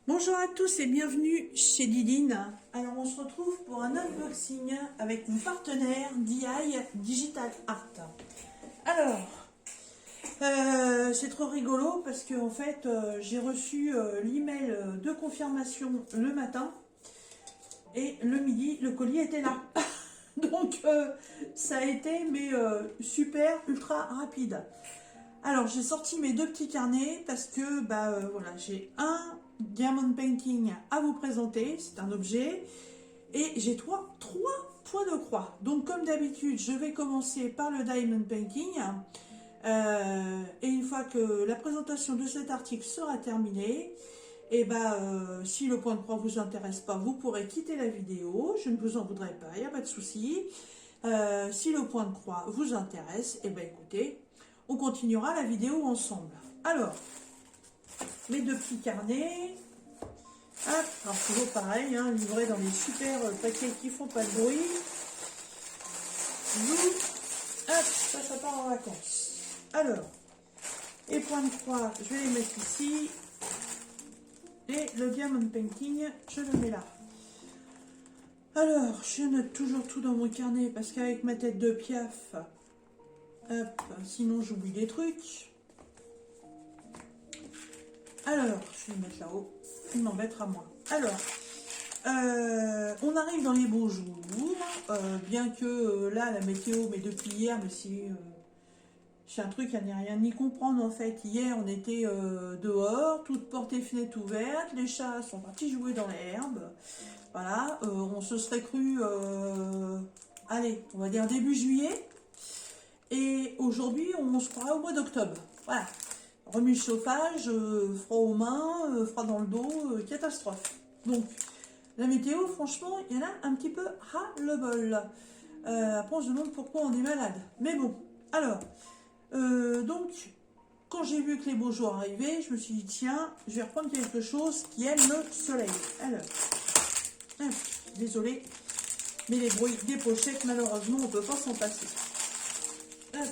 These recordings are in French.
Bonjour à tous et bienvenue chez Didine. Alors on se retrouve pour un unboxing avec mon partenaire DI Digital Art. Alors, c'est trop rigolo parce que en fait j'ai reçu l'email de confirmation le matin et le midi le colis était là. Donc ça a été super ultra rapide. Alors j'ai sorti mes deux petits carnets parce que voilà, j'ai un diamond painting à vous présenter, c'est un objet, et j'ai trois points de croix. Donc comme d'habitude, je vais commencer par le diamond painting, et une fois que la présentation de cet article sera terminée, si le point de croix vous intéresse pas, vous pourrez quitter la vidéo, je ne vous en voudrais pas, il n'y a pas de souci. Si le point de croix vous intéresse, écoutez, on continuera la vidéo ensemble. Alors, mes deux petits carnets. Hop, alors toujours pareil, hein, livré dans les super paquets qui font pas de bruit. Hop, ça part en vacances. Alors, les points de croix, je vais les mettre ici. Et le diamond painting, je le mets là. Alors, je note toujours tout dans mon carnet parce qu'avec ma tête de piaf, hop, sinon j'oublie des trucs. Alors, je vais le mettre là-haut. Il m'embêtera moins. Alors, on arrive dans les beaux jours. Bien que là, la météo, mais depuis hier, mais c'est un truc à n'y rien y comprendre en fait. Hier, on était dehors, toutes portes et fenêtres ouvertes. Les chats sont partis jouer dans l'herbe. Voilà, on se serait cru, allez, on va dire début juillet. Et aujourd'hui, on se croirait au mois d'octobre. Voilà. Remise chauffage, froid aux mains, froid dans le dos, catastrophe. Donc, la météo, franchement, il y en a un petit peu ras-le-bol. Après, on se demande pourquoi on est malade. Mais bon, alors, donc, quand j'ai vu que les beaux jours arrivaient, je me suis dit, tiens, je vais reprendre quelque chose qui aime le soleil. Alors, désolé, mais les bruits des pochettes, malheureusement, on ne peut pas s'en passer. Hop.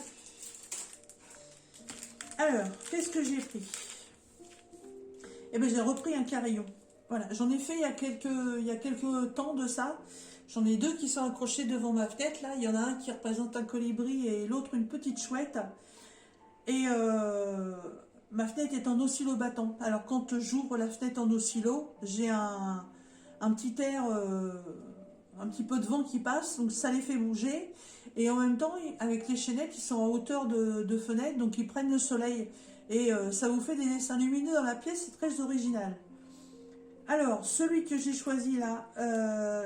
Alors, qu'est-ce que j'ai pris? Eh bien, j'ai repris un carillon. Voilà, j'en ai fait il y a quelques temps de ça. J'en ai deux qui sont accrochés devant ma fenêtre. Là, il y en a un qui représente un colibri et l'autre une petite chouette. Et ma fenêtre est en oscillo-battant. Alors, quand j'ouvre la fenêtre en oscillo, j'ai un petit air, un petit peu de vent qui passe, donc ça les fait bouger. Et en même temps, avec les chaînettes, ils sont en hauteur de fenêtre, donc ils prennent le soleil. Et ça vous fait des dessins lumineux dans la pièce, c'est très original. Alors, celui que j'ai choisi là,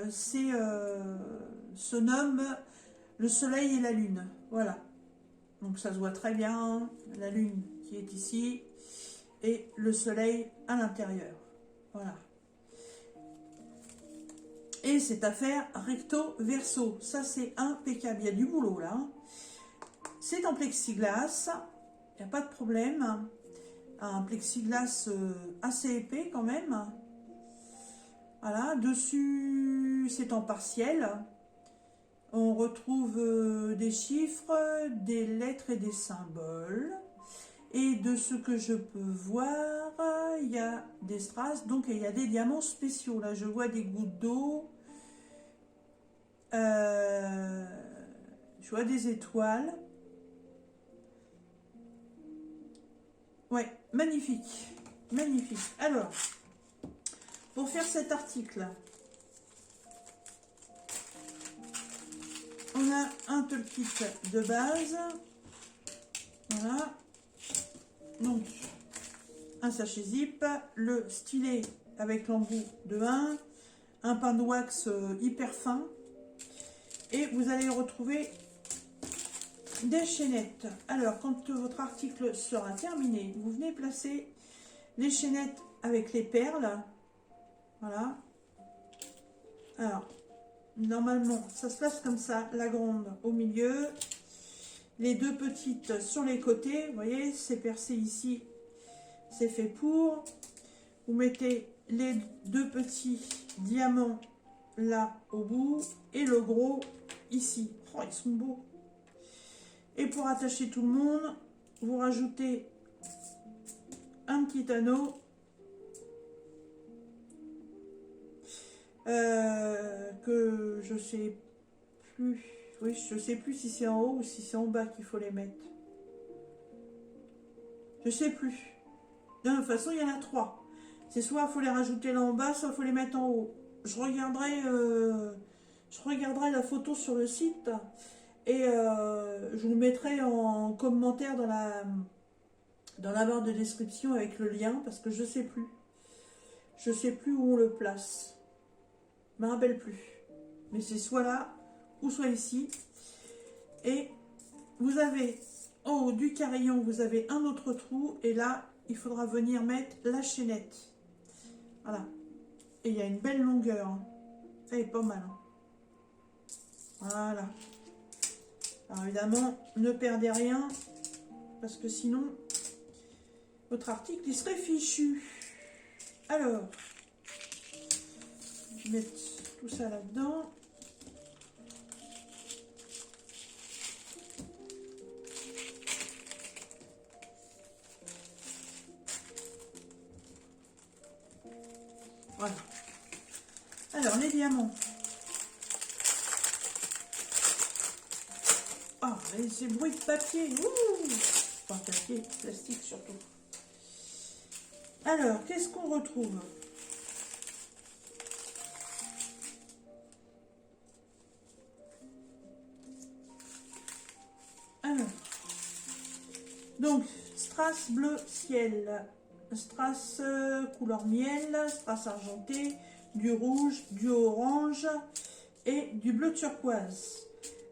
se nomme Le Soleil et la Lune. Voilà. Donc ça se voit très bien, la Lune qui est ici, et le Soleil à l'intérieur. Voilà. Et c'est à faire recto verso. Ça, c'est impeccable. Il y a du boulot là. C'est en plexiglas. Il n'y a pas de problème. Un plexiglas assez épais quand même. Voilà. Dessus, c'est en partiel. On retrouve des chiffres, des lettres et des symboles. Et de ce que je peux voir, il y a des strass, donc il y a des diamants spéciaux. Là, je vois des gouttes d'eau. Je vois des étoiles. Ouais, magnifique. Magnifique. Alors, pour faire cet article, on a un toolkit de base. Voilà. Donc, un sachet zip, le stylet avec l'embout de 1, un pain de wax hyper fin, et vous allez retrouver des chaînettes. Alors, quand votre article sera terminé, vous venez placer les chaînettes avec les perles. Voilà. Alors, normalement, ça se place comme ça, la grande au milieu, les deux petites sur les côtés. Vous voyez, c'est percé ici, c'est fait pour. Vous mettez les deux petits diamants là au bout et le gros ici. Oh, ils sont beaux. Et pour attacher tout le monde, vous rajoutez un petit anneau que je sais plus. Oui, je sais plus si c'est en haut ou si c'est en bas qu'il faut les mettre. Je sais plus. De toute façon, il y en a 3. C'est soit il faut les rajouter là en bas, soit il faut les mettre en haut. Je regarderai la photo sur le site et je vous le mettrai en commentaire dans la barre de description avec le lien parce que je sais plus. Je sais plus où on le place. Je me rappelle plus. Mais c'est soit là ou soit ici. Et vous avez en haut du carillon, vous avez un autre trou et là, il faudra venir mettre la chaînette. Voilà. Et il y a une belle longueur. Hein. Ça est pas mal. Hein. Voilà. Alors évidemment, ne perdez rien parce que sinon, votre article, il serait fichu. Alors, je vais mettre tout ça là-dedans. Voilà. Alors, les diamants. Ah, et ces bruits de papier. Ouh, enfin, papier, plastique surtout. Alors, qu'est-ce qu'on retrouve? Alors, donc, strass bleu ciel, strass couleur miel, strass argenté, du rouge, du orange et du bleu turquoise.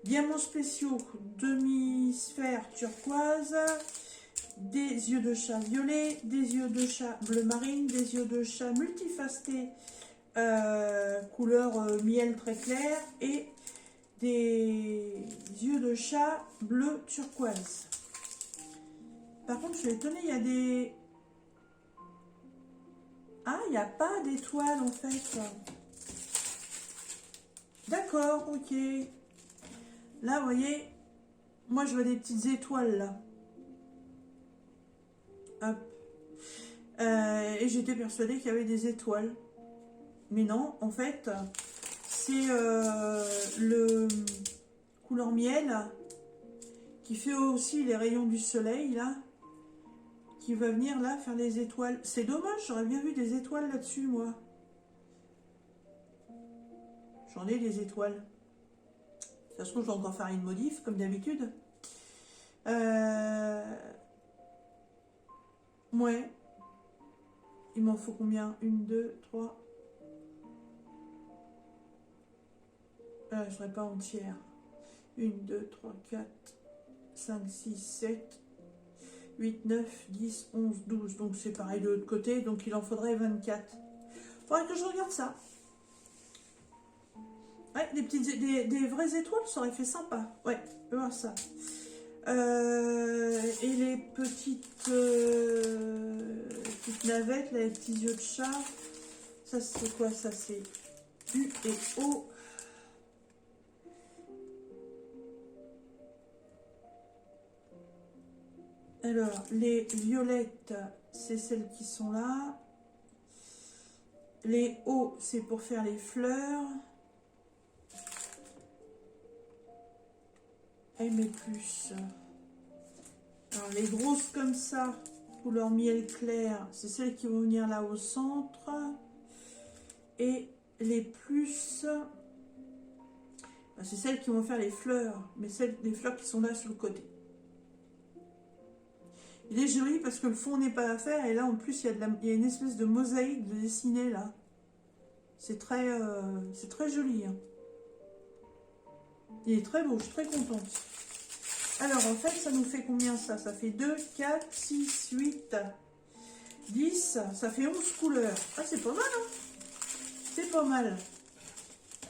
Diamants spéciaux, demi-sphère turquoise, des yeux de chat violet, des yeux de chat bleu marine, des yeux de chat multifacettés couleur miel très clair et des yeux de chat bleu turquoise. Par contre, je suis étonnée, il y a des... Ah, il n'y a pas d'étoiles en fait. D'accord, ok. Là, vous voyez, moi je vois des petites étoiles là. Hop. Et j'étais persuadée qu'il y avait des étoiles. Mais non, en fait, c'est le couleur miel qui fait aussi les rayons du soleil là. Qui va venir là faire les étoiles. C'est dommage, j'aurais bien vu des étoiles là-dessus, moi. J'en ai des étoiles. Ça se trouve, je vais encore faire une modif, comme d'habitude. Ouais. Il m'en faut combien? 1, 2, 3. Je ne serai pas entière. 1, 2, 3, 4, 5, 6, 7, 8, 9, 10, 11, 12. Donc c'est pareil de l'autre côté. Donc il en faudrait 24. Faudrait que je regarde ça. Ouais, des vraies étoiles, ça aurait fait sympa. Ouais, je vais voir ça. Et les petites navettes, là, les petits yeux de chat. Ça, c'est quoi? Ça, c'est U et O. Alors, les violettes, c'est celles qui sont là. Les O, c'est pour faire les fleurs. M et plus. Alors, les grosses comme ça, couleur miel clair, c'est celles qui vont venir là au centre. Et les plus, c'est celles qui vont faire les fleurs, mais les fleurs qui sont là sur le côté. Il est joli parce que le fond n'est pas à faire et là en plus il y a une espèce de mosaïque de dessiné là. C'est très joli. Hein. Il est très beau, je suis très contente. Alors en fait ça nous fait combien ça? Ça fait 2, 4, 6, 8, 10, ça fait 11 couleurs. Ah c'est pas mal hein. C'est pas mal.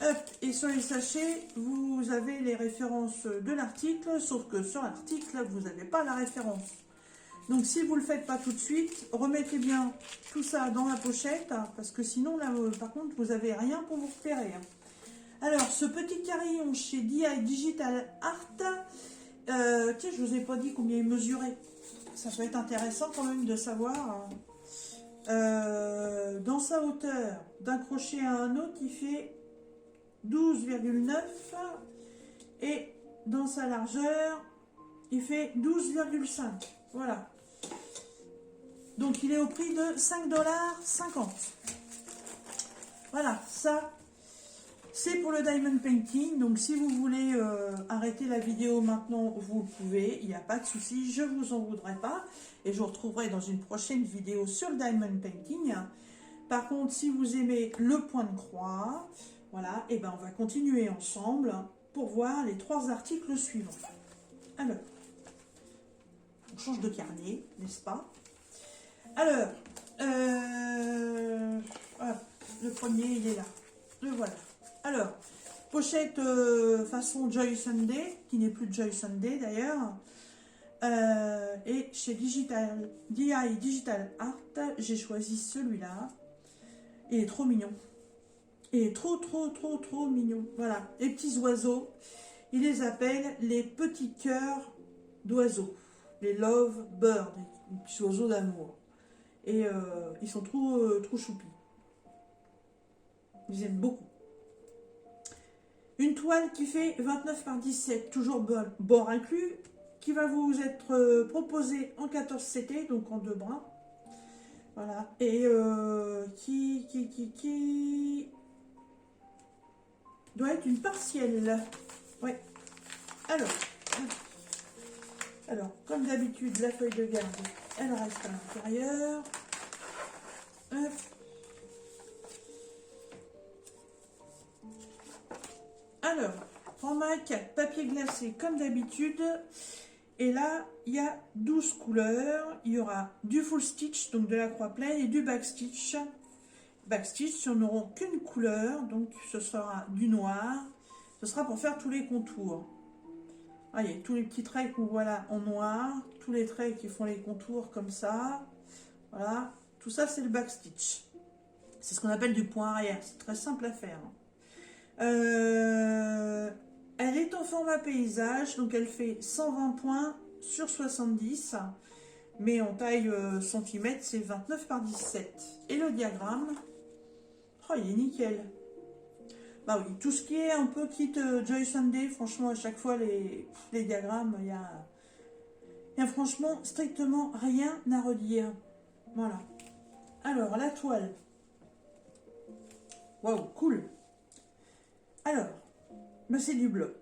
Hop, et sur les sachets, vous avez les références de l'article, sauf que sur l'article, vous n'avez pas la référence. Donc si vous ne le faites pas tout de suite, remettez bien tout ça dans la pochette, parce que sinon, là, par contre, vous n'avez rien pour vous repérer. Alors, ce petit carillon chez DI Digital Art, tiens, je ne vous ai pas dit combien il mesurait. Ça va être intéressant quand même de savoir Dans sa hauteur, d'un crochet à un autre, il fait 12,9 et dans sa largeur, il fait 12,5. Voilà. Donc il est au prix de 5,50 $. Voilà, ça c'est pour le diamond painting. Donc si vous voulez arrêter la vidéo maintenant, vous le pouvez, il n'y a pas de souci, je ne vous en voudrais pas. Et je vous retrouverai dans une prochaine vidéo sur le diamond painting. Par contre, si vous aimez le point de croix, voilà, et ben on va continuer ensemble pour voir les 3 articles suivants. Alors, on change de carnet, n'est-ce pas? Alors, voilà, le premier, il est là. Le voilà. Alors, pochette façon Joy Sunday, qui n'est plus Joy Sunday d'ailleurs. Et chez DI Digital Art, j'ai choisi celui-là. Il est trop mignon. Il est trop mignon. Voilà, les petits oiseaux. Ils les appellent les petits cœurs d'oiseaux. Les love birds, les petits oiseaux d'amour. Et ils sont trop choupis. Ils aiment beaucoup. Une toile qui fait 29 par 17, toujours bord inclus, qui va vous être proposée en 14 CT, donc en 2 brins. Voilà. Et qui doit être une partielle. Ouais. Alors, comme d'habitude, la feuille de garde, elle reste à l'intérieur. Hop. Alors, format 4, papier glacé comme d'habitude. Et là, il y a 12 couleurs. Il y aura du full stitch, donc de la croix pleine, et du backstitch. Backstitch, ils n'auront qu'une couleur, donc ce sera du noir. Ce sera pour faire tous les contours. Voyez, tous les petits traits qu'on voit là en noir, tous les traits qui font les contours comme ça. Voilà, tout ça c'est le backstitch. C'est ce qu'on appelle du point arrière, c'est très simple à faire. Elle est en format paysage, donc elle fait 120 points sur 70, mais en taille centimètre, c'est 29 par 17. Et le diagramme, oh, il est nickel. Bah oui, tout ce qui est un peu kit Joy Sunday, franchement, à chaque fois, les diagrammes, il y a franchement strictement rien à redire. Voilà. Alors, la toile. Waouh, cool. Alors, bah c'est du bloc.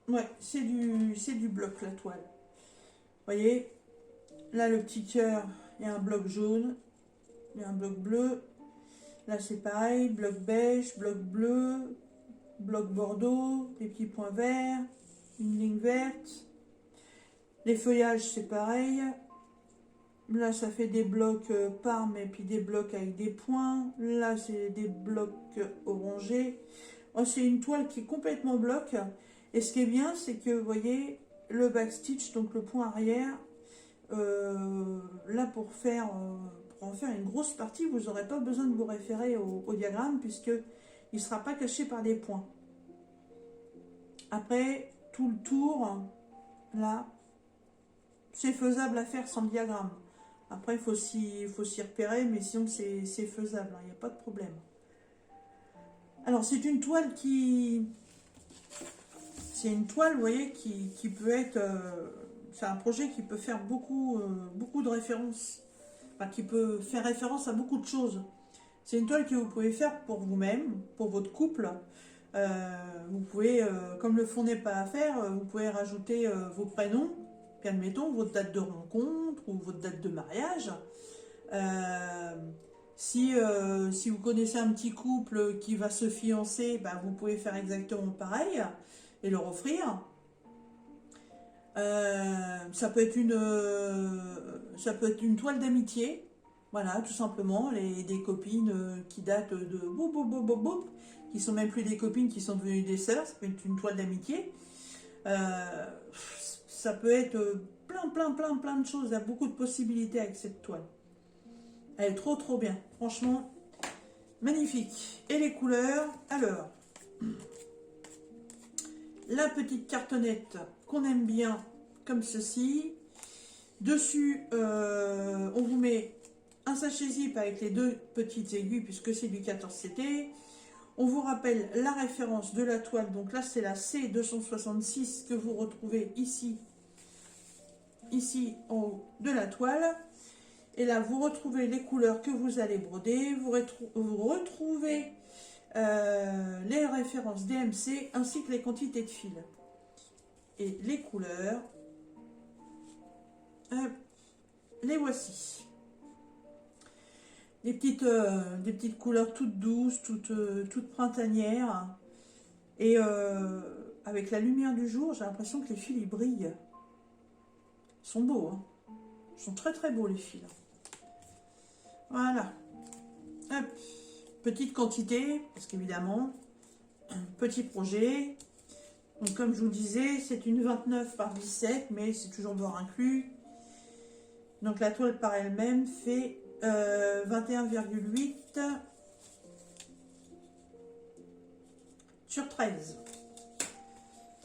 Ouais, c'est du bloc, la toile. Vous voyez, là, le petit cœur, il y a un bloc jaune, il y a un bloc bleu. Là, c'est pareil, bloc beige, bloc bleu, bloc bordeaux, des petits points verts, une ligne verte. Les feuillages, c'est pareil. Là, ça fait des blocs parmes et puis des blocs avec des points. Là, c'est des blocs orangés. Oh, c'est une toile qui est complètement bloc. Et ce qui est bien, c'est que, vous voyez, le backstitch, donc le point arrière, là, pour en faire une grosse partie, vous n'aurez pas besoin de vous référer au diagramme, puisqu'il ne sera pas caché par des points. Après, tout le tour, là, c'est faisable à faire sans diagramme. Après, il faut s'y repérer, mais sinon, c'est faisable, il n'y a pas de problème. Alors, c'est une toile c'est une toile, vous voyez, qui peut être... c'est un projet qui peut faire beaucoup de références. Enfin, qui peut faire référence à beaucoup de choses. C'est une toile que vous pouvez faire pour vous-même, pour votre couple. Vous pouvez, comme le fond n'est pas à faire, vous pouvez rajouter vos prénoms, puis admettons votre date de rencontre ou votre date de mariage. Si vous connaissez un petit couple qui va se fiancer, ben, vous pouvez faire exactement pareil et leur offrir. Ça peut être une toile d'amitié, voilà, tout simplement, des copines qui datent de qui sont même plus des copines, qui sont devenues des sœurs. Ça peut être une toile d'amitié. Ça peut être plein de choses. Il y a beaucoup de possibilités avec cette toile. Elle est trop bien, franchement, magnifique. Et les couleurs, alors, la petite cartonnette qu'on aime bien, comme ceci. Dessus, on vous met un sachet zip avec les deux petites aiguilles puisque c'est du 14 CT. On vous rappelle la référence de la toile, donc là c'est la C266 que vous retrouvez ici en haut de la toile. Et là vous retrouvez les couleurs que vous allez broder, vous retrouvez les références DMC ainsi que les quantités de fil. Et les couleurs, les voici. Des petites couleurs toutes douces, toutes printanières. Et avec la lumière du jour, j'ai l'impression que les fils ils brillent. Ils sont beaux, hein. Ils sont très très beaux les fils. Voilà. Hop. Petite quantité, parce qu'évidemment, petit projet. Donc comme je vous disais, c'est une 29 par 17, mais c'est toujours bord inclus. Donc la toile par elle-même fait 21,8 sur 13.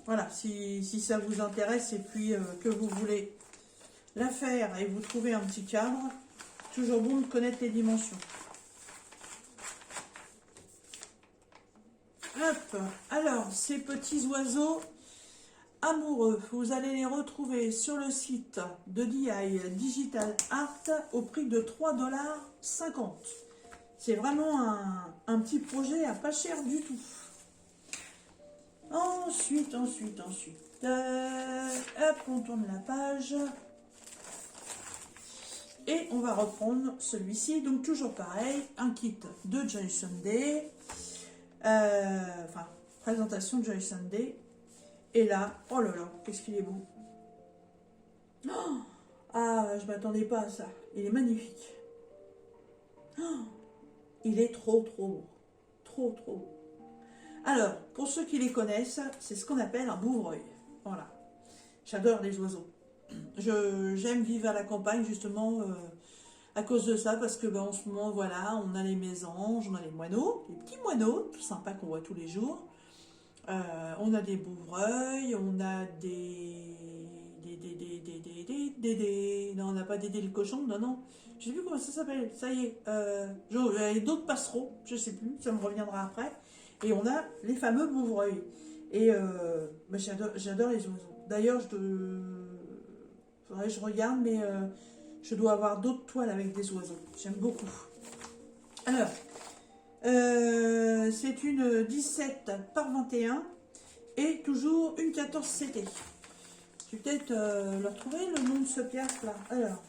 Voilà, si ça vous intéresse et puis que vous voulez la faire et vous trouvez un petit cadre, toujours bon de connaître les dimensions. Hop, alors ces petits oiseaux amoureux, vous allez les retrouver sur le site de DI Digital Art au prix de 3,50 $. C'est vraiment un petit projet à pas cher du tout. Ensuite, hop, on tourne la page. Et on va reprendre celui-ci. Donc toujours pareil, un kit de Joy Sunday. Enfin, présentation de Joy Sunday. Et là, oh là là, qu'est-ce qu'il est beau. Oh, ah, je m'attendais pas à ça. Il est magnifique. Oh, il est trop beau. Trop beau. Alors, pour ceux qui les connaissent, c'est ce qu'on appelle un bouvreuil. Voilà. J'adore les oiseaux. J'aime vivre à la campagne, justement, à cause de ça, parce que en ce moment, voilà, on a les mésanges, on a les moineaux, les petits moineaux, tout sympa qu'on voit tous les jours. On a des bouvreuils, on a non, on n'a pas des le cochon, non. Je sais plus comment ça s'appelle, ça y est. Il y a d'autres passereaux, je sais plus, ça me reviendra après. Et on a les fameux bouvreuils. Et j'adore les oiseaux. D'ailleurs, faudrait que je regarde, mais je dois avoir d'autres toiles avec des oiseaux. J'aime beaucoup. Alors, c'est une 17 par 21 et toujours une 14 CT. Je vais peut-être leur trouver le nom de ce pièce là. Alors.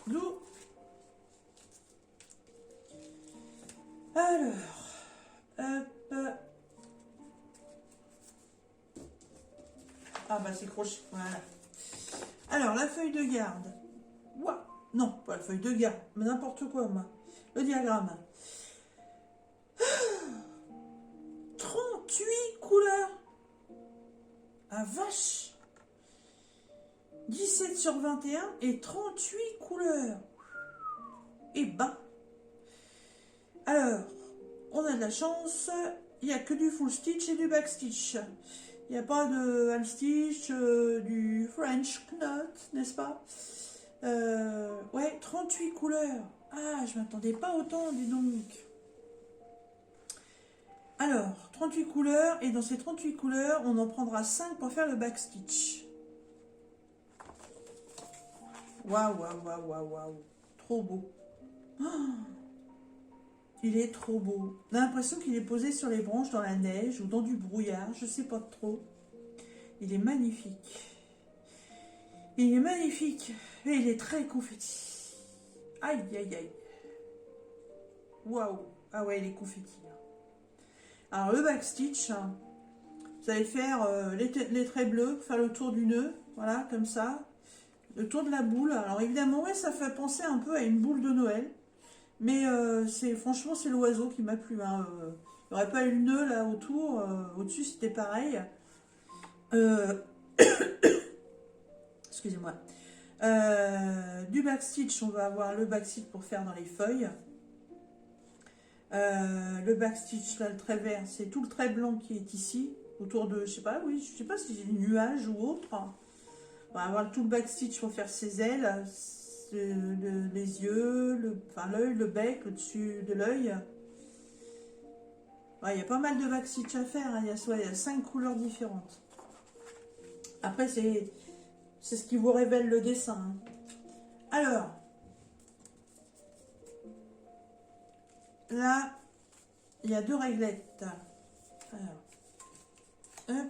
D'où. Alors. Hop. Ah bah c'est crochet, voilà. Alors la feuille de garde. Ouah, non, pas la feuille de garde, mais n'importe quoi moi. Le diagramme. 38 couleurs. Ah vache. 17 sur 21 et 38 couleurs. Et ben. Alors, on a de la chance. Il n'y a que du full stitch et du back stitch. Il n'y a pas de half stitch, du French knot, n'est-ce pas? Ouais, 38 couleurs. Ah, je m'attendais pas autant, dis donc. Alors, 38 couleurs, et dans ces 38 couleurs, on en prendra 5 pour faire le back stitch. Waouh, waouh, waouh, waouh, waouh. Trop beau. Oh, il est trop beau. On a l'impression qu'il est posé sur les branches dans la neige ou dans du brouillard, je sais pas trop. Il est magnifique. Il est magnifique. Et il est très confetti. Aïe, aïe, aïe. Waouh. Ah ouais, il est confetti. Alors, le backstitch, vous allez faire les traits bleus, faire le tour du nœud. Voilà, comme ça. Le tour de la boule. Alors, évidemment, ouais, ça fait penser un peu à une boule de Noël. Mais franchement, c'est l'oiseau qui m'a plu. Hein. Il n'y aurait pas eu le nœud là autour. Au-dessus, c'était pareil. Excusez-moi. Du backstitch, on va avoir le backstitch pour faire dans les feuilles. Le backstitch, là, le trait vert, c'est tout le trait blanc qui est ici, autour de, je sais pas, oui, je sais pas si c'est des nuages ou autre. On va avoir tout le backstitch pour faire ses ailes, les yeux, enfin l'œil, le bec, le dessus de l'œil. Ouais, il y a pas mal de backstitch à faire, hein. Il y a 5 couleurs différentes. Après, c'est ce qui vous révèle le dessin, hein. Alors, là, il y a 2 réglettes. Alors, hop,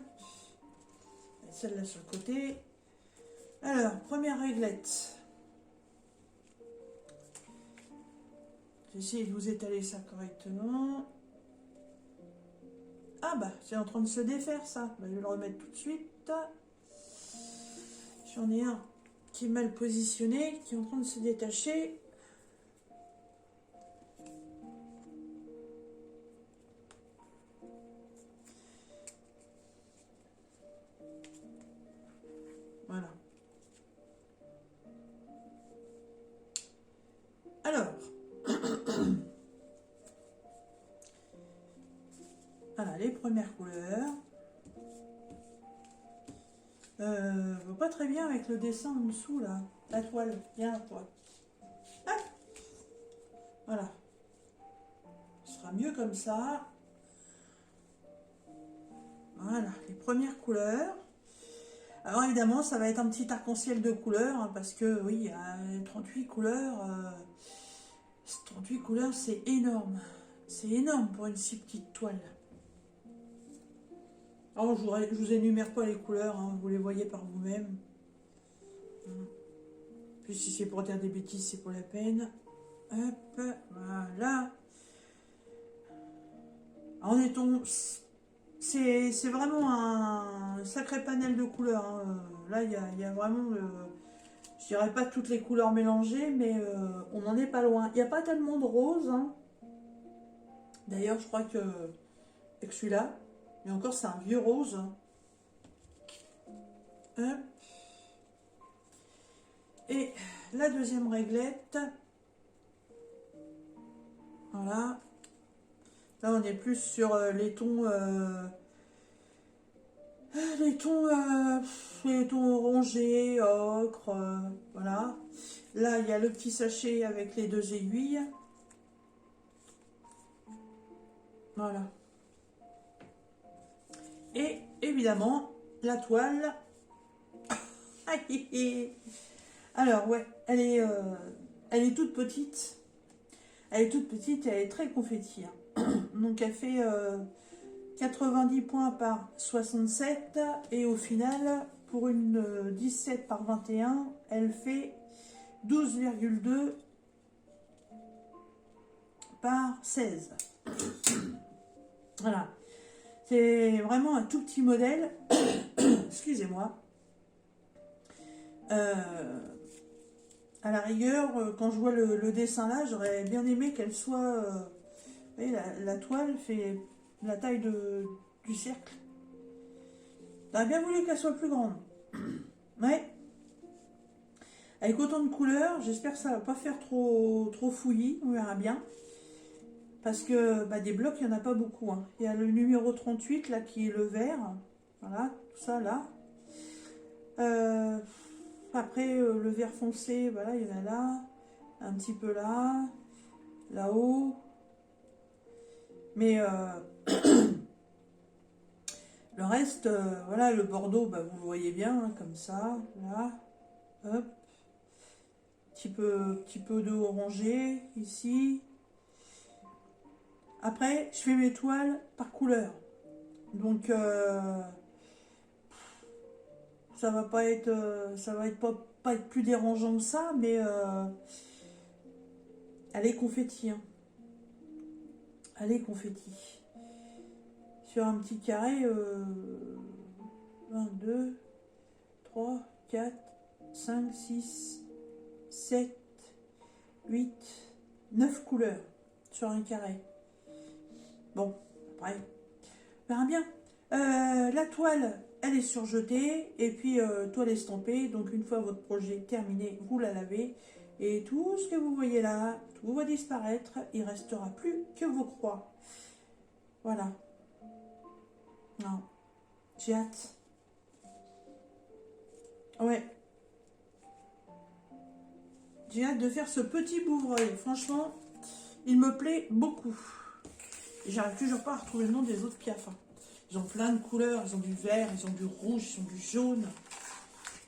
celle-là sur le côté. Alors, première réglette. J'essaie de vous étaler ça correctement. Ah bah, c'est en train de se défaire ça. Bah, je vais le remettre tout de suite. J'en ai un qui est mal positionné, qui est en train de se détacher. Voilà. Alors, voilà les premières couleurs. Va pas très bien avec le dessin en dessous là. La toile, bien quoi. Ah, voilà. Ce sera mieux comme ça. Voilà, les premières couleurs. Alors évidemment, ça va être un petit arc-en-ciel de couleurs, hein, parce que oui, il y a 38 couleurs. 38 couleurs, c'est énorme. C'est énorme pour une si petite toile. Alors, je vous énumère pas les couleurs, hein, vous les voyez par vous-même. Puis si c'est pour dire des bêtises, c'est pour la peine. Hop, voilà. En est-on... C'est vraiment un sacré panel de couleurs, hein. Là, il y a vraiment... je dirais pas toutes les couleurs mélangées, mais on n'en est pas loin. Il n'y a pas tellement de rose, hein. D'ailleurs, je crois que avec celui-là, mais encore, c'est un vieux rose. Hop. Et la deuxième réglette. Voilà. Là, on est plus sur les tons... les tons orangés, ocre, voilà. Là, il y a le petit sachet avec les 2 aiguilles. Voilà. Et évidemment, la toile. Alors, ouais, elle est toute petite. Elle est toute petite et elle est très confetti, hein. Donc, elle fait 90 points par 67. Et au final, pour une 17 par 21, elle fait 12,2 par 16. Voilà. C'est vraiment un tout petit modèle. Excusez-moi. À la rigueur, quand je vois le dessin là, j'aurais bien aimé qu'elle soit... vous voyez, la toile fait la taille du cercle. J'aurais bien voulu qu'elle soit plus grande. Ouais. Avec autant de couleurs, j'espère que ça va pas faire trop fouillis, on verra bien. Parce que bah, des blocs, il n'y en a pas beaucoup, hein. Il y a le numéro 38 là qui est le vert. Voilà, tout ça là. Après, le vert foncé, voilà, il y en a là. Un petit peu là. Là-haut. Mais le reste, voilà, le bordeaux, bah, vous le voyez bien, hein, comme ça. Là. Hop. Petit peu de orangé ici. Après, je fais mes toiles par couleur. Donc, ça va pas être, pas être plus dérangeant que ça, mais elle est confetti, hein. Elle est confetti. Sur un petit carré, 1, 2, 3, 4, 5, 6, 7, 8, 9 couleurs sur un carré. Bon, après, on verra bien. La toile, elle est surjetée et puis toile estampée. Donc une fois votre projet terminé, vous la lavez. Et tout ce que vous voyez là, tout va disparaître. Il ne restera plus que vos croix. Voilà. Non. J'ai hâte. Ouais. J'ai hâte de faire ce petit bouvreuil. Franchement, il me plaît beaucoup. Et j'arrive toujours pas à retrouver le nom des autres Piaf. Ils ont plein de couleurs. Ils ont du vert, ils ont du rouge, ils ont du jaune.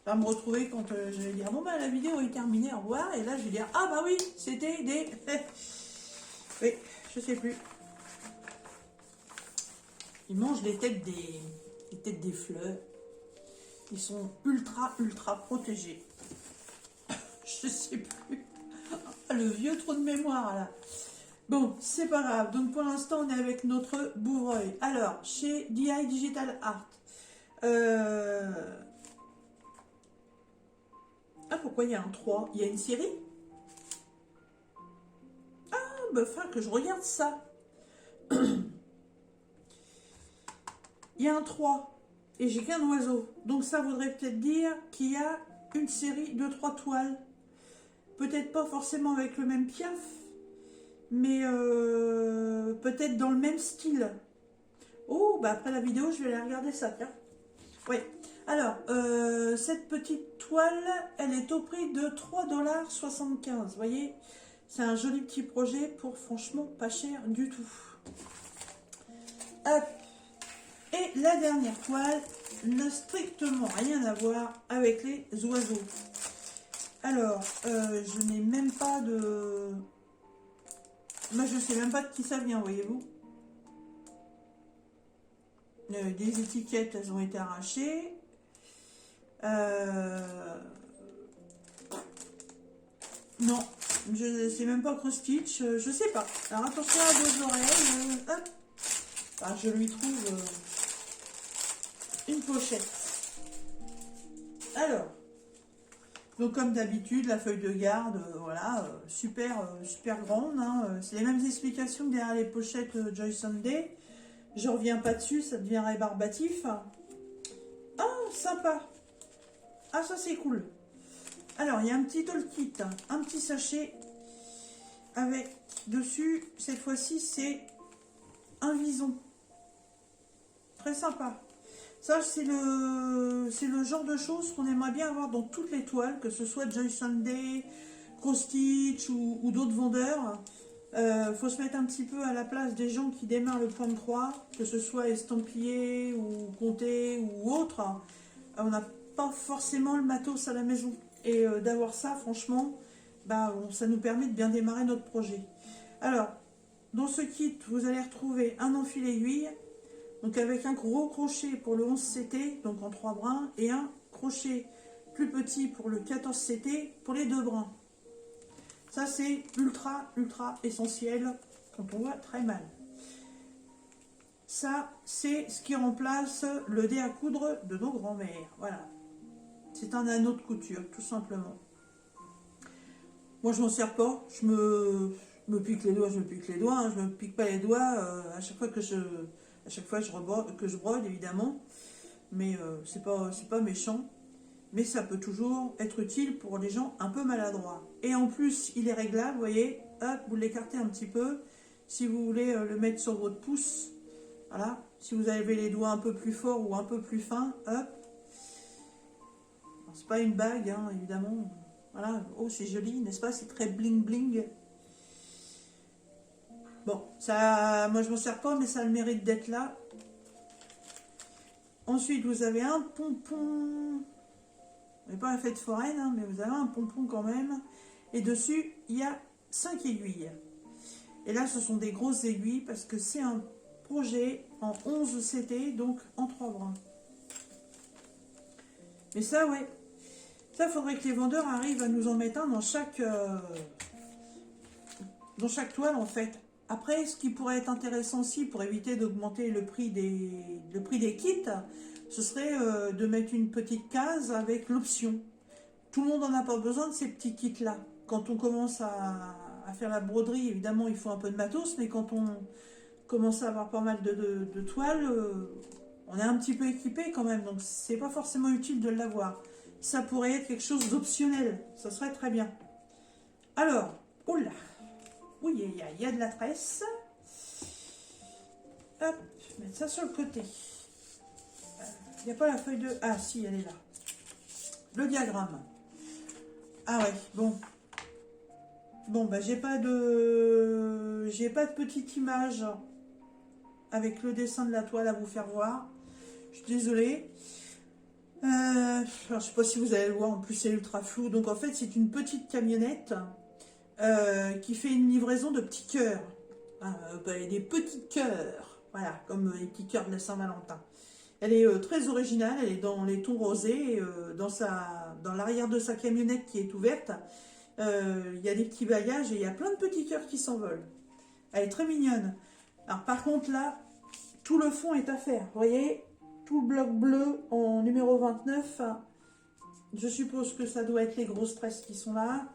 Je vais me retrouver quand je vais dire bon bah la vidéo est terminée, au revoir. Et là je vais dire ah bah oui, c'était des... oui, je sais plus. Ils mangent les têtes des fleurs. Ils sont ultra protégés. Je sais plus. Ah, le vieux trou de mémoire là. Bon, c'est pas grave. Donc pour l'instant, on est avec notre bouvreuil. Alors, chez DI Digital Art. Ah, pourquoi il y a un 3? Il y a une série? Ah, bah, enfin, que je regarde ça. Il y a un 3 et j'ai qu'un oiseau. Donc ça voudrait peut-être dire qu'il y a une série de 3 toiles. Peut-être pas forcément avec le même Piaf, mais peut-être dans le même style. Oh, bah après la vidéo, je vais aller regarder ça, tiens. Oui. Alors, cette petite toile, elle est au prix de 3,75 $. Vous voyez, c'est un joli petit projet pour franchement pas cher du tout. Hop. Et la dernière toile n'a strictement rien à voir avec les oiseaux. Alors, je n'ai même pas de... Moi, je ne sais même pas de qui ça vient, voyez-vous. Des étiquettes, elles ont été arrachées. Non, je ne sais même pas Cross-Stitch, je sais pas. Alors, attention à vos oreilles. Hop. Alors, je lui trouve une pochette. Alors, donc comme d'habitude, la feuille de garde, voilà, super grande. Hein, c'est les mêmes explications que derrière les pochettes Joy Sunday. Je reviens pas dessus, ça devient rébarbatif. Ah, sympa. Ah, ça c'est cool. Alors, il y a un petit all kit, un petit sachet avec dessus, cette fois-ci, c'est un vison. Très sympa. Ça, c'est le genre de choses qu'on aimerait bien avoir dans toutes les toiles, que ce soit Joy Sunday, Cross-Stitch ou d'autres vendeurs. Faut se mettre un petit peu à la place des gens qui démarrent le point de croix, que ce soit estampillé ou comté ou autre. On n'a pas forcément le matos à la maison. Et d'avoir ça, franchement, bah, ça nous permet de bien démarrer notre projet. Alors, dans ce kit, vous allez retrouver un enfil aiguille, donc avec un gros crochet pour le 11 CT, donc en 3 brins, et un crochet plus petit pour le 14 CT, pour les 2 brins. Ça, c'est ultra essentiel quand on voit très mal. Ça, c'est ce qui remplace le dé à coudre de nos grands-mères. Voilà. C'est un anneau de couture, tout simplement. Moi, je m'en sers pas. Je me pique les doigts, hein. Je me pique pas les doigts à chaque fois que je brode, évidemment. Mais c'est pas méchant. Mais ça peut toujours être utile pour les gens un peu maladroits. Et en plus, il est réglable, vous voyez. Hop, vous l'écartez un petit peu. Si vous voulez le mettre sur votre pouce, voilà. Si vous avez les doigts un peu plus forts ou un peu plus fins, hop. C'est pas une bague, hein, évidemment. Voilà. Oh, c'est joli, n'est-ce pas? C'est très bling bling. Bon, ça, moi je m'en sers pas, mais ça a le mérite d'être là. Ensuite, vous avez un pompon. Vous n'avez pas la fête foraine, hein, mais vous avez un pompon quand même. Et dessus, il y a 5 aiguilles. Et là, ce sont des grosses aiguilles parce que c'est un projet en 11 CT, donc en 3 brins. Mais ça, ouais. Ça, il faudrait que les vendeurs arrivent à nous en mettre un dans chaque toile, en fait. Après, ce qui pourrait être intéressant aussi pour éviter d'augmenter le prix des kits, ce serait de mettre une petite case avec l'option. Tout le monde n'en a pas besoin de ces petits kits-là. Quand on commence à faire la broderie, évidemment, il faut un peu de matos, mais quand on commence à avoir pas mal de toiles, on est un petit peu équipé quand même, donc c'est pas forcément utile de l'avoir. Ça pourrait être quelque chose d'optionnel, ça serait très bien. Alors, oula, oui, il y a de la tresse. Hop, je vais mettre ça sur le côté. Il n'y a pas la feuille de... Ah si, elle est là. Le diagramme. Ah ouais, bon. Bon, bah j'ai pas de... J'ai pas de petite image avec le dessin de la toile à vous faire voir. Je suis désolée. Alors, je sais pas si vous allez le voir, en plus c'est ultra flou. Donc en fait, c'est une petite camionnette qui fait une livraison de petits cœurs. Des petits cœurs. Voilà, comme les petits cœurs de la Saint-Valentin. Elle est très originale, elle est dans les tons rosés, dans l'arrière de sa camionnette qui est ouverte, il y a des petits bagages et il y a plein de petits cœurs qui s'envolent. Elle est très mignonne. Alors par contre là, tout le fond est à faire. Vous voyez, tout le bloc bleu en numéro 29, je suppose que ça doit être les grosses tresses qui sont là.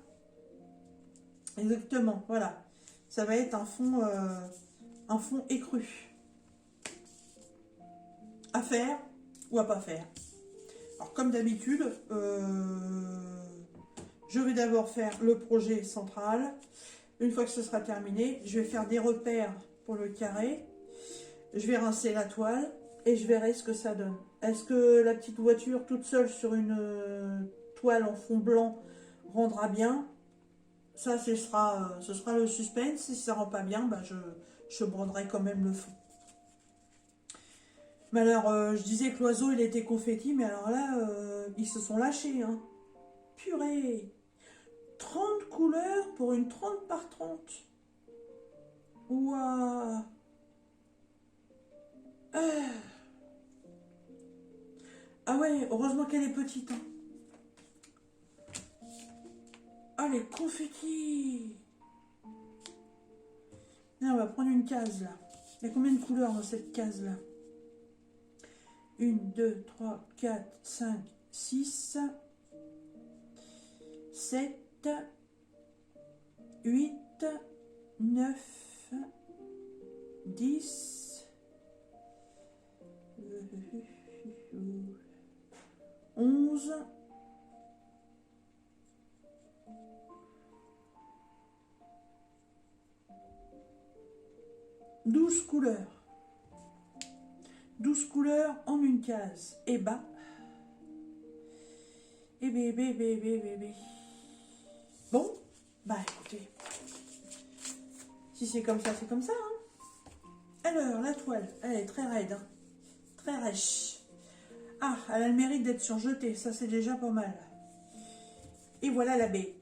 Exactement, voilà. Ça va être un fond écru. À faire ou à pas faire. Alors comme d'habitude, je vais d'abord faire le projet central. Une fois que ce sera terminé, je vais faire des repères pour le carré. Je vais rincer la toile et je verrai ce que ça donne. Est-ce que la petite voiture toute seule sur une toile en fond blanc rendra bien? Ça, ce sera le suspense. Si ça rend pas bien, bah, je broderai quand même le fond. Mais alors, je disais que l'oiseau, il était confetti, mais alors là, ils se sont lâchés. Hein. Purée! 30 couleurs pour une 30 par 30. Ouah! Ah ouais, heureusement qu'elle est petite. Hein. Ah, les confettis! On va prendre une case, là. Il y a combien de couleurs dans cette case-là? 1, 2, 3, 4, 5, 6, 7, 8, 9, 10, 11, 12 couleurs. 12 couleurs en une case. Et bah. Et bébé. Bon, bah écoutez. Si c'est comme ça, c'est comme ça. Hein. Alors, la toile, elle est très raide. Hein. Très rêche. Ah, elle a le mérite d'être surjetée. Ça, c'est déjà pas mal. Et voilà la bête.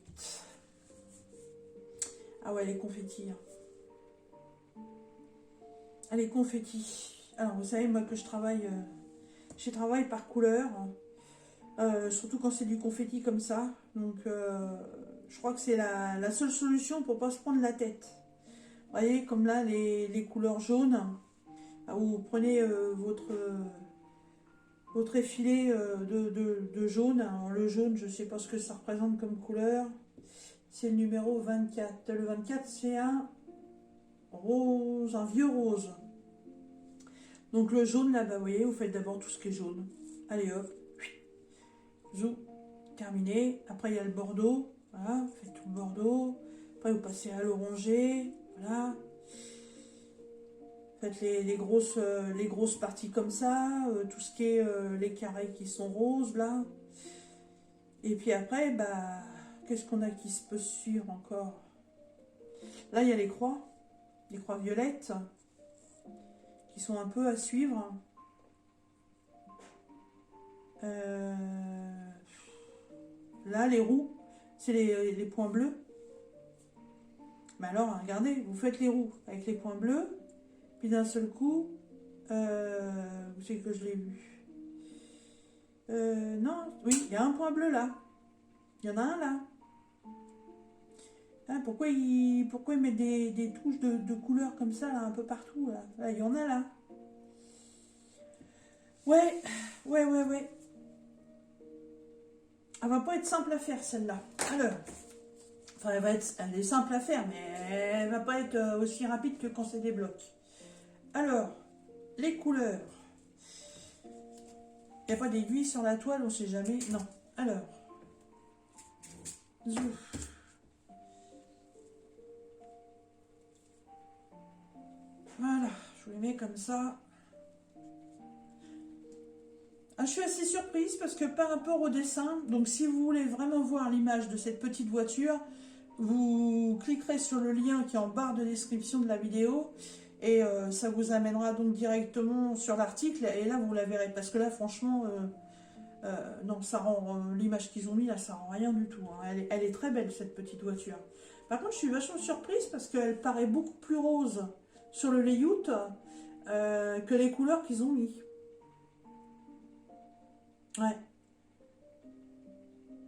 Ah ouais, elle est confetti. Hein. Elle est confetti. Alors, vous savez, moi, que je travaille par couleur. Surtout quand c'est du confetti comme ça. Donc, je crois que c'est la seule solution pour pas se prendre la tête. Vous voyez, comme là, les couleurs jaunes. Vous prenez votre effilé de jaune. Alors, le jaune, je ne sais pas ce que ça représente comme couleur. C'est le numéro 24. Le 24, c'est un rose, un vieux rose. Donc, le jaune, là, bah, vous voyez, vous faites d'abord tout ce qui est jaune. Allez, hop. Zou, terminé. Après, il y a le bordeaux. Voilà, vous faites tout le bordeaux. Après, vous passez à l'orangé. Voilà. Faites les grosses parties comme ça. Tout ce qui est les carrés qui sont roses, là. Et puis après, bah, qu'est-ce qu'on a qui se peut suivre encore? Là, il y a les croix violettes, qui sont un peu à suivre. Là, les roues, c'est les points bleus. Mais alors, regardez, vous faites les roues avec les points bleus, puis d'un seul coup, où c'est que je l'ai vu? Non, oui, il y a un point bleu là. Il y en a un là. Hein, pourquoi ils mettent des touches de couleurs comme ça, là, un peu partout, là? Là, il y en a là. Ouais. Elle va pas être simple à faire, celle-là. Alors, enfin, elle est simple à faire, mais elle va pas être aussi rapide que quand c'est des blocs. Alors, les couleurs. Il n'y a pas d'aiguille sur la toile, on sait jamais. Non. Alors. Zou. Voilà, je vous les mets comme ça. Ah, je suis assez surprise parce que par rapport au dessin, donc si vous voulez vraiment voir l'image de cette petite voiture, vous cliquerez sur le lien qui est en barre de description de la vidéo et ça vous amènera donc directement sur l'article et là vous la verrez parce que là franchement non, ça rend l'image qu'ils ont mis là, ça rend rien du tout, hein. Elle est très belle cette petite voiture. Par contre je suis vachement surprise parce qu'elle paraît beaucoup plus rose sur le layout que les couleurs qu'ils ont mis. Ouais.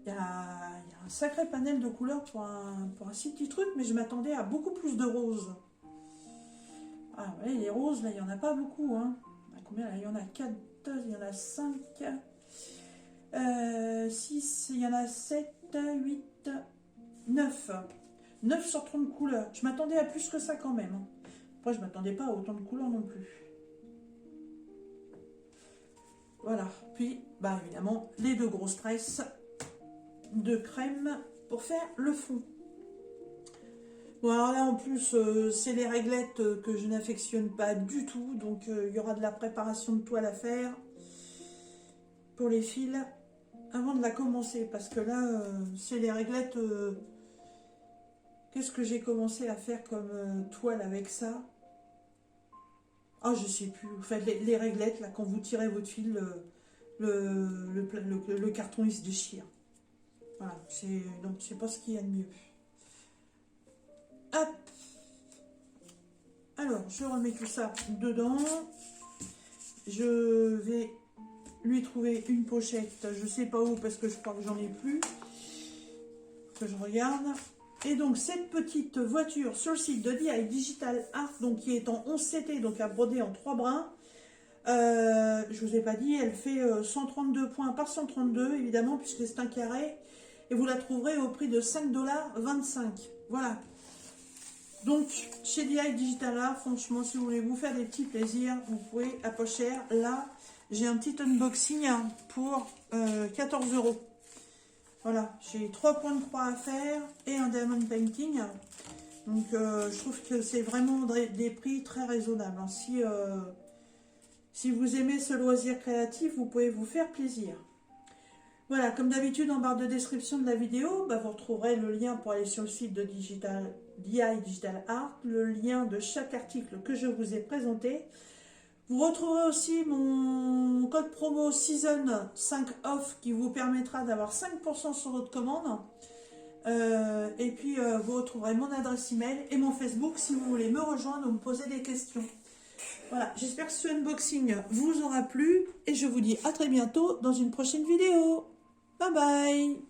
Il y a un sacré panel de couleurs pour un si petit truc, mais je m'attendais à beaucoup plus de roses. Ah ouais, les roses, là, il n'y en a pas beaucoup, hein. Combien là? Il y en a 4, il y en a 5, 6, il y en a 7, 8, 9. 9 sur 30 couleurs. Je m'attendais à plus que ça quand même, hein. Après, je ne m'attendais pas à autant de couleurs non plus. Voilà. Puis, bah évidemment, les deux grosses tresses de crème pour faire le fond. Bon, alors là en plus c'est les réglettes que je n'affectionne pas du tout, donc il y aura de la préparation de toile à faire pour les fils avant de la commencer, parce que là c'est les réglettes. Qu'est-ce que j'ai commencé à faire comme toile avec ça? Ah, je sais plus. Vous faites les réglettes là, quand vous tirez votre fil, le carton il se déchire. Voilà, donc c'est pas ce qu'il y a de mieux. Hop. Alors, je remets tout ça dedans. Je vais lui trouver une pochette. Je sais pas où parce que je crois que j'en ai plus. Que je regarde. Et donc, cette petite voiture sur le site de DI Digital Art, donc qui est en 11 CT, donc à broder en 3 brins. Je vous ai pas dit, elle fait 132 points par 132, évidemment, puisque c'est un carré. Et vous la trouverez au prix de 5,25 $. Voilà. Donc, chez DI Digital Art, franchement, si vous voulez vous faire des petits plaisirs, vous pouvez à pas cher. Là, j'ai un petit unboxing pour 14 €. Voilà, j'ai 3 points de croix à faire et un diamond painting. Donc, je trouve que c'est vraiment des prix très raisonnables, hein. Si vous aimez ce loisir créatif, vous pouvez vous faire plaisir. Voilà, comme d'habitude, en barre de description de la vidéo, bah, vous retrouverez le lien pour aller sur le site de DI Digital Art, le lien de chaque article que je vous ai présenté. Vous retrouverez aussi mon code promo Season 5 Off qui vous permettra d'avoir 5% sur votre commande. Et puis, vous retrouverez mon adresse email et mon Facebook si vous voulez me rejoindre ou me poser des questions. Voilà, j'espère que ce unboxing vous aura plu et je vous dis à très bientôt dans une prochaine vidéo. Bye bye!